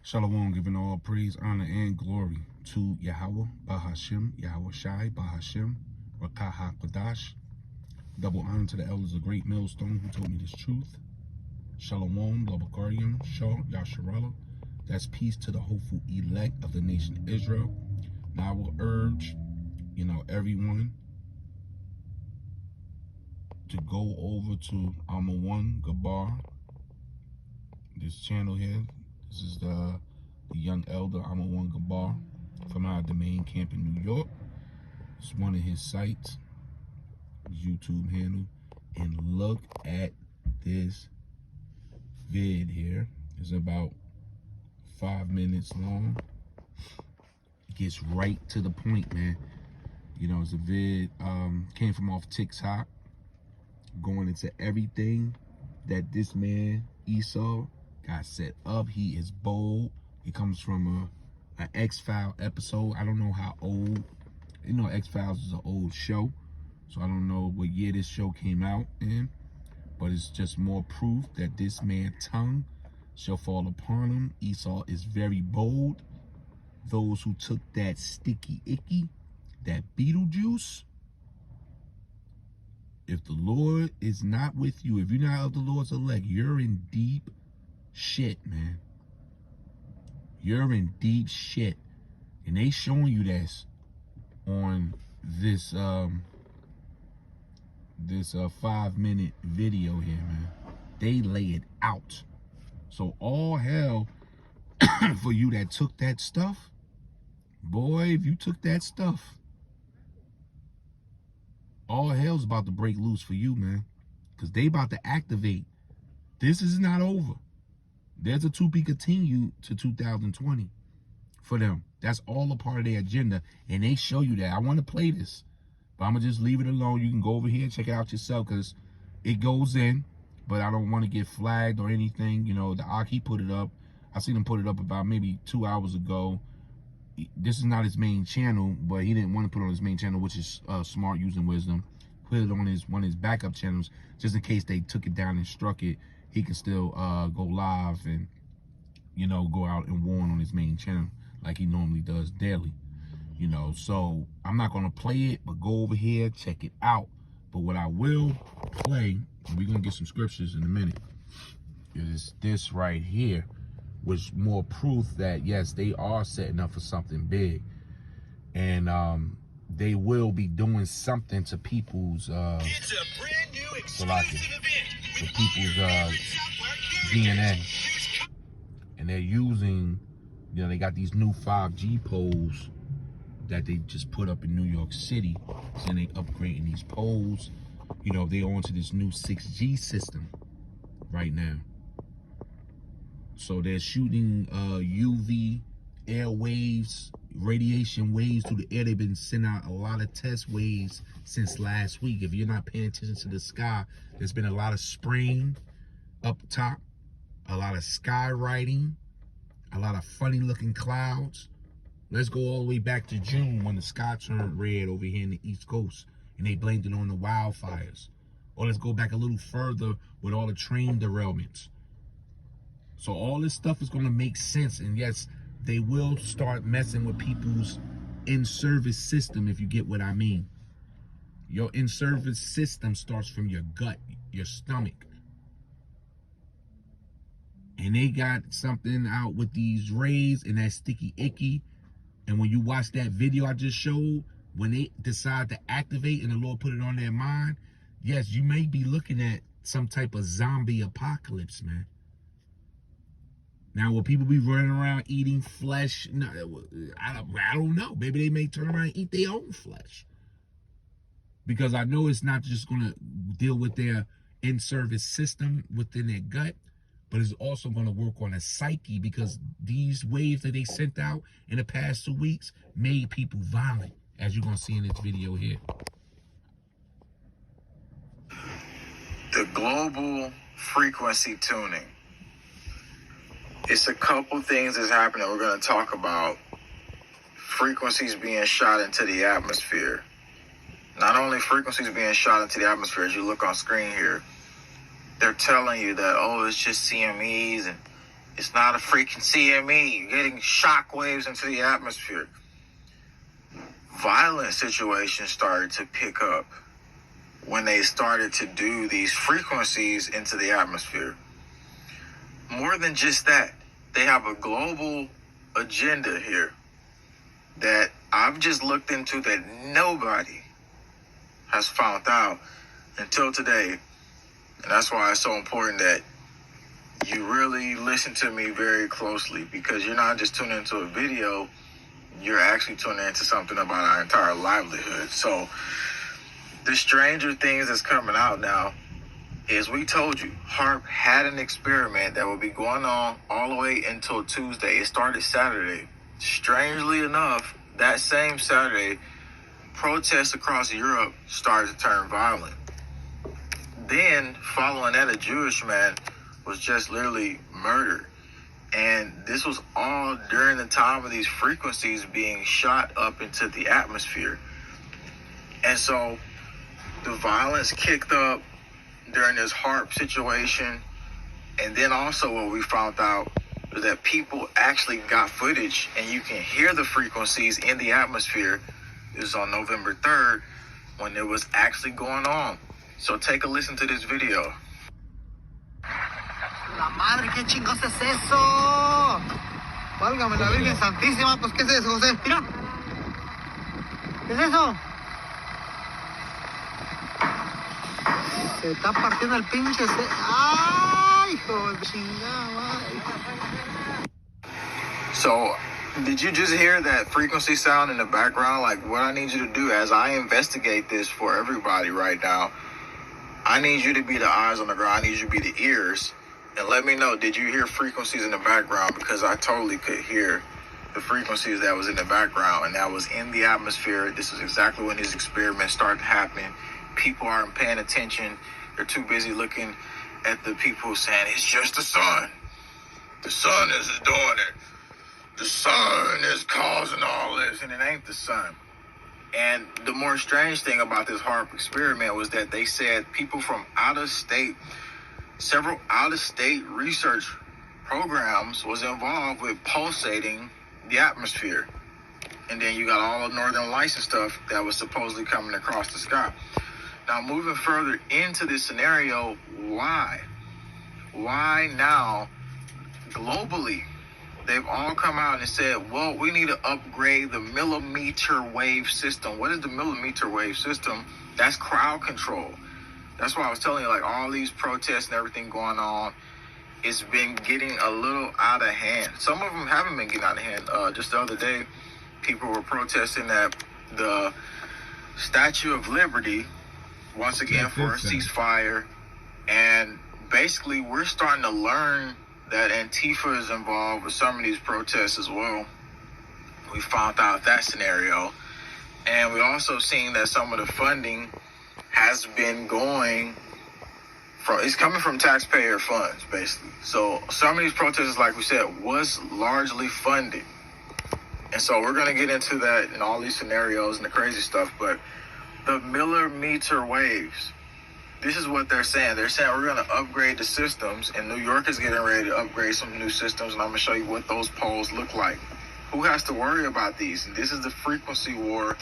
Shalom, giving all praise, honor, and glory to Yahweh, Bahashim, Yahweh Shai, Bahashim, Rakah HaKodash. Double honor to the elders of Great Millstone who told me this truth. Shalom, Labakariam, Shah, Yasharallah. That's peace to the hopeful elect of the nation Israel. Now I will urge, everyone to go over to Alma One Gabar, this channel here. This is the young elder Alma One Gabar from our domain camp in New York. It's one of his sites, his YouTube handle. And look at this vid here. It's about 5 minutes long. It gets right to the point, man. It's a vid, came from off TikTok, going into everything that this man, Esau, got set up. He is bold. He comes from an X-Files episode. I don't know how old. X-Files is an old show, so I don't know what year this show came out in, but it's just more proof that this man's tongue shall fall upon him. Esau is very bold. Those who took that sticky icky, that Beetlejuice, if the Lord is not with you, if you're not of the Lord's elect, you're in deep shit, man. You're in deep shit. And they showing you this on this 5-minute video here, man. They lay it out. So all hell for you that took that stuff. Boy, if you took that stuff, all hell's about to break loose for you, man. Because they about to activate. This is not over. There's a to-be continued to 2020 for them. That's all a part of their agenda. And they show you that. I want to play this, but I'm going to just leave it alone. You can go over here and check it out yourself because it goes in, but I don't want to get flagged or anything. The Aki put it up. I seen him put it up about maybe 2 hours ago. This is not his main channel, but he didn't want to put it on his main channel, which is Smart Using Wisdom. Put it on one of his backup channels, just in case they took it down and struck it. He can still go live and, go out and warn on his main channel like he normally does daily. So I'm not going to play it, but go over here, check it out. But what I will play, we're going to get some scriptures in a minute, is this right here, which more proof that, yes, they are setting up for something big. And they will be doing something to people's it's a brand new exclusive event to people's DNA. And they're using, they got these new 5G poles that they just put up in New York City. So they upgrading these poles. They on to this new 6G system right now. So they're shooting UV air waves, radiation waves through the air. They've been sending out a lot of test waves since last week. If you're not paying attention to the sky, there's been a lot of spraying up top, a lot of skywriting, a lot of funny looking clouds. Let's go all the way back to June when the sky turned red over here in the East Coast and they blamed it on the wildfires. Or let's go back a little further with all the train derailments. So all this stuff is going to make sense. And yes, they will start messing with people's in-service system, if you get what I mean. Your in-service system starts from your gut, your stomach. And they got something out with these rays and that sticky icky. And when you watch that video I just showed, when they decide to activate and the Lord put it on their mind, yes, you may be looking at some type of zombie apocalypse, man. Now, will people be running around eating flesh? No, I don't know. Maybe they may turn around and eat their own flesh. Because I know it's not just going to deal with their in-service system within their gut, but it's also going to work on a psyche, because these waves that they sent out in the past 2 weeks made people violent, as you're going to see in this video here. the global frequency tuning. It's a couple things that's happening we're going to talk about. Frequencies being shot into the atmosphere. Not only frequencies being shot into the atmosphere, as you look on screen here, they're telling you that, oh, it's just CMEs and It's not a freaking CME. You're getting shock waves into the atmosphere. Violent situations started to pick up when they started to do these frequencies into the atmosphere. More than just that, they have a global agenda here that I've just looked into that nobody has found out until today. And that's why it's so important that you really listen to me very closely, because you're not just tuning into a video, you're actually tuning into something about our entire livelihood. So the stranger things that's coming out now is, we told you, HAARP had an experiment that will be going on all the way until Tuesday. It started Saturday. Strangely enough, that same Saturday, protests across Europe started to turn violent. Then, following that, a Jewish man was just literally murdered. And this was all during the time of these frequencies being shot up into the atmosphere. And so the violence kicked up during this HAARP situation. And then also what we found out was that people actually got footage, and you can hear the frequencies in the atmosphere. It was on November 3rd when it was actually going on. So take a listen to this video. La madre, ¿qué chingos es eso? Válgame la Virgen Santísima, pues ¿qué es eso, José? Mira. ¿Qué es eso? Se está partiendo el pinche. ¡Ay, hijo de chingada madre! So, did you just hear that frequency sound in the background? Like, what I need you to do as I investigate this for everybody right now, I need you to be the eyes on the ground. I need you to be the ears. And let me know, did you hear frequencies in the background? Because I totally could hear the frequencies that was in the background, and that was in the atmosphere. This is exactly when these experiments started happening. People aren't paying attention. They're too busy looking at the people saying, it's just the sun. The sun isn't doing it. The sun is causing all this, and it ain't the sun. And the more strange thing about this HAARP experiment was that they said people from out of state, several out-of-state research programs was involved with pulsating the atmosphere. And then you got all the Northern Lights and stuff that was supposedly coming across the sky. Now, moving further into this scenario, why? Why now, globally, they've all come out and said, well, we need to upgrade the millimeter wave system. What is the millimeter wave system? That's crowd control. That's why I was telling you, like, all these protests and everything going on, it's been getting a little out of hand. Some of them haven't been getting out of hand. Just the other day, people were protesting at the Statue of Liberty, once again, for a ceasefire. And basically, we're starting to learn that Antifa is involved with some of these protests as well. We found out that scenario. And we also seen that some of the funding has been going from, it's coming from taxpayer funds, basically. So some of these protests, like we said, was largely funded. And so we're going to get into that and all these scenarios and the crazy stuff. But the millimeter waves, this is what they're saying. They're saying we're going to upgrade the systems, and New York is getting ready to upgrade some new systems, and I'm going to show you what those poles look like. Who has to worry about these? And this is the frequency war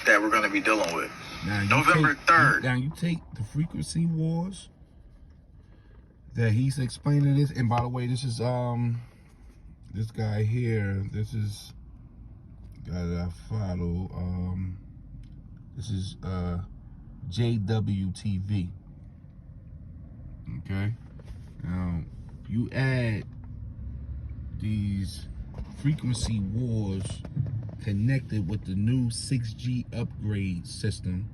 that we're going to be dealing with. Now, November 3rd. Now, you take the frequency wars that he's explaining this, and by the way, this is this guy here. This is guy that I follow. This is JWTV. Okay. Now, you add these frequency wars connected with the new 6G upgrade system,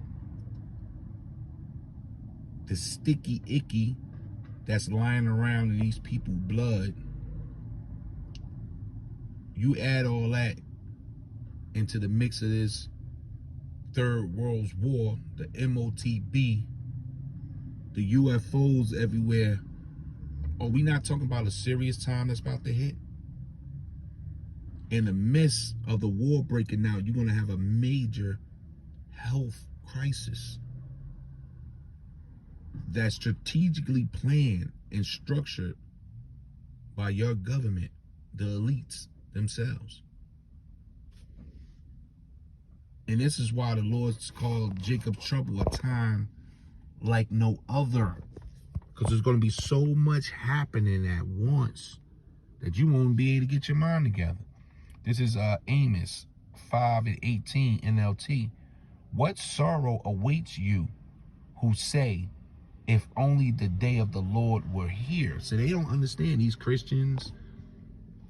the sticky icky that's lying around in these people's blood. You add all that into the mix of this Third World War, the MOTB, the UFOs everywhere. Are we not talking about a serious time that's about to hit? In the midst of the war breaking out, you're going to have a major health crisis that's strategically planned and structured by your government, the elites themselves. And this is why the Lord's called Jacob's trouble a time like no other. Because there's going to be so much happening at once that you won't be able to get your mind together. This is Amos 5:18 NLT. What sorrow awaits you who say, if only the day of the Lord were here? So they don't understand, these Christians,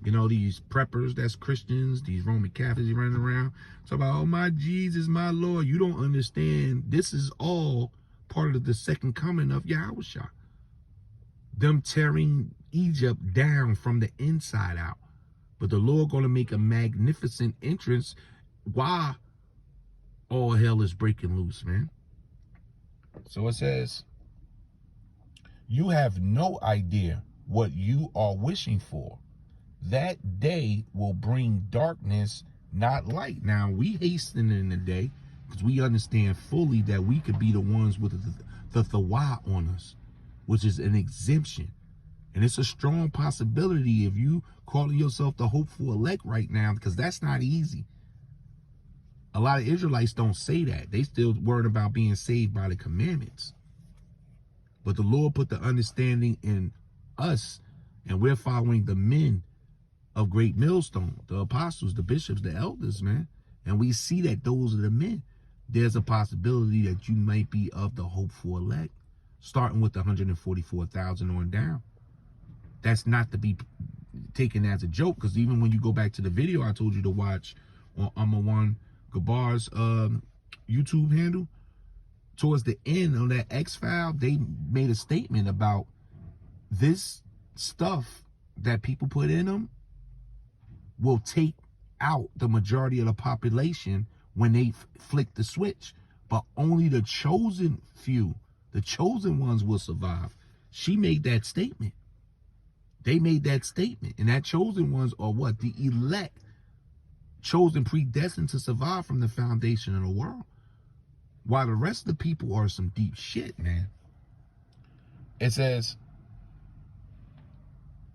you know, these preppers, that's Christians, these Roman Catholics running around. So about, oh, my Jesus, my Lord. You don't understand. This is all part of the second coming of Yahushua. Them tearing Egypt down from the inside out. But the Lord going to make a magnificent entrance while all hell is breaking loose, man. So it says, you have no idea what you are wishing for. That day will bring darkness, not light. Now, we hasten in the day because we understand fully that we could be the ones with the Thawah on us, which is an exemption. And it's a strong possibility if you calling yourself the hopeful elect right now, because that's not easy. A lot of Israelites don't say that. They still worried about being saved by the commandments. But the Lord put the understanding in us, and we're following the men of Great Millstone, the apostles, the bishops, the elders, man. And we see that those are the men. There's a possibility that you might be of the hopeful elect, starting with the 144,000 on down. That's not to be taken as a joke, because even when you go back to the video I told you to watch on Amawan Gabar's YouTube handle, towards the end on that X-File, they made a statement about this stuff that people put in them will take out the majority of the population when they flick the switch. But only the chosen few, the chosen ones will survive. She made that statement. They made that statement. And that chosen ones are what? The elect, chosen, predestined to survive from the foundation of the world. While the rest of the people are some deep shit, man. It says,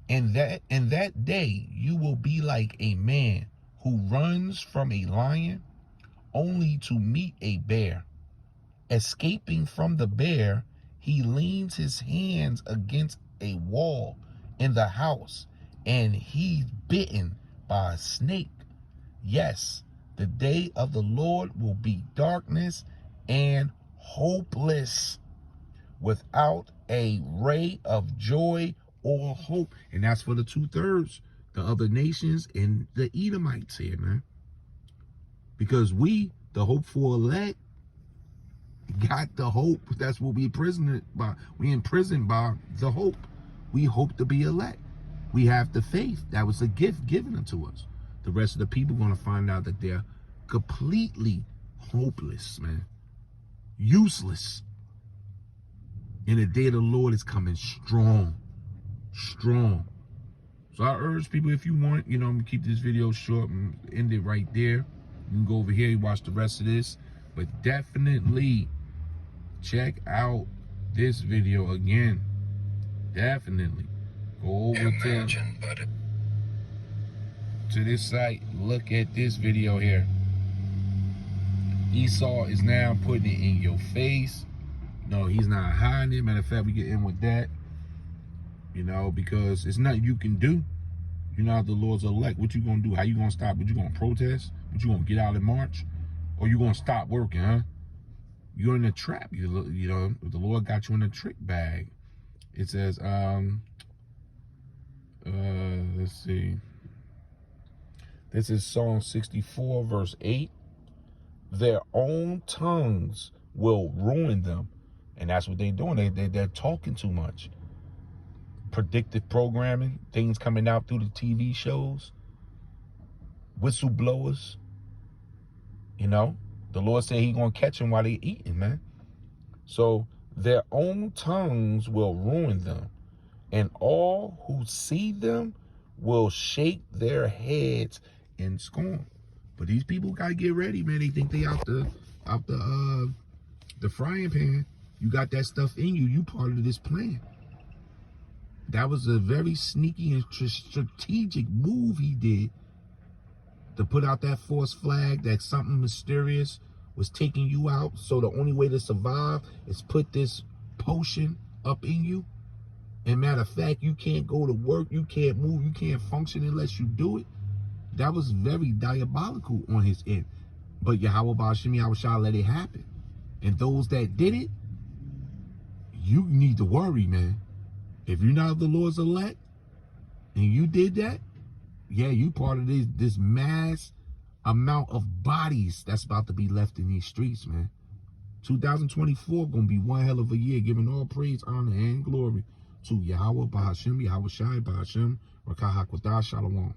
in that day, you will be like a man who runs from a lion only to meet a bear. Escaping from the bear, he leans his hands against a wall in the house, and he's bitten by a snake. Yes, the day of the Lord will be darkness and hopeless, without a ray of joy or hope. And that's for the 2/3, the other nations and the Edomites here, man. Because we, the hopeful elect, got the hope. That's what we imprisoned by. We imprisoned by the hope. We hope to be elect. We have the faith. That was a gift given unto us. The rest of the people are going to find out that they're completely hopeless, man. Useless. And the day of the Lord is coming strong. Strong. So I urge people, if you want, you know, I'm going to keep this video short and end it right there. You can go over here and watch the rest of this. But definitely check out this video again. Definitely. Go over to this site. Look at this video here. Esau is now putting it in your face. No, he's not hiding it. Matter of fact, we get in with that. You know, because it's nothing you can do. You're not the Lord's elect. What you gonna do? How you gonna stop? What you gonna protest? What you gonna get out in March? Or you gonna stop working, huh? You're in a trap. You know, the Lord got you in a trick bag. It says, let's see. This is Psalm 64, verse 8. Their own tongues will ruin them. And that's what they're doing. They're talking too much. Predictive programming, things coming out through the TV shows, whistleblowers. You know, the Lord said He's gonna catch them while they eating, man. So their own tongues will ruin them, and all who see them will shake their heads in scorn. But these people gotta get ready, man. They think they out the frying pan. You got that stuff in you. You part of this plan. That was a very sneaky and strategic move he did to put out that false flag that something mysterious was taking you out. So the only way to survive is put this potion up in you. And matter of fact, you can't go to work, you can't move, you can't function unless you do it. That was very diabolical on his end. But Yahweh Ba'ashem Yahweh Shah let it happen. And those that did it, you need to worry, man. If you're not of the Lord's elect and you did that, yeah, you part of this mass amount of bodies that's about to be left in these streets, man. 2024 gonna be one hell of a year, giving all praise, honor, and glory to Yahweh Ba'ashem Yahweh Shai Ba'ashem Rakah HaKodah Shalom.